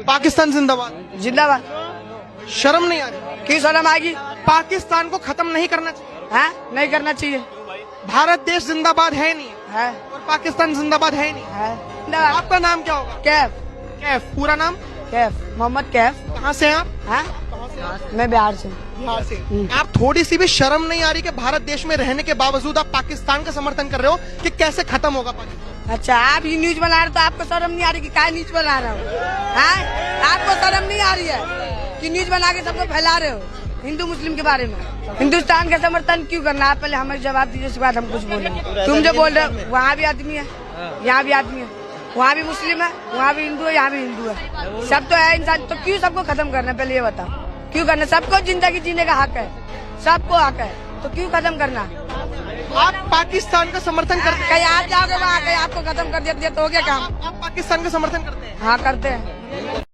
पाकिस्तान जिंदाबाद। जिंदाबाद। शर्म नहीं आ रही? क्यों शर्म आएगी? पाकिस्तान को खत्म नहीं करना चाहिए। हाँ, नहीं करना चाहिए। भारत देश जिंदाबाद है नहीं है और पाकिस्तान जिंदाबाद है नहीं। है। आपका नाम क्या होगा? कैफ। कैफ। पूरा नाम? कैफ मोहम्मद कैफ। कहाँ से हैं आप? हाँ, मैं बिहार से। बिहार से। आप थोड़ी सी भी शर्म नहीं आ रही कि भारत देश में रहने के बावजूद आप पाकिस्तान का समर्थन कर रहे हो कि कैसे खत्म होगा पाकिस्तान? अच्छा, आप ये न्यूज बना रहे तो आपको शर्म नहीं आ रही कि क्या न्यूज बना रहे हो? हाँ, आपको शर्म नहीं आ रही है कि न्यूज बना के सबको फैला रहे हो हिंदू मुस्लिम के बारे में? हिंदुस्तान का समर्थन क्यों करना? आप पहले हमें जवाब दीजिए, उसके बाद हम कुछ बोलेंगे। तुम जो बोल रहे हो, वहाँ भी आदमी है, यहाँ भी आदमी है, वहाँ भी मुस्लिम है, वहाँ भी हिंदू है, यहाँ भी हिंदू है, सब तो है इंसान। तो क्यों सबको खत्म करना? पहले ये बताओ, क्यों करना? सबको जिंदगी जीने का हक है, सबको हक है, तो क्यों खत्म करना? आप पाकिस्तान का समर्थन करते हैं? कहीं आप जाओगे वहाँ, कहीं आपको खत्म कर दिया तो हो गया काम। आप पाकिस्तान का समर्थन करते हैं? हाँ, करते हैं।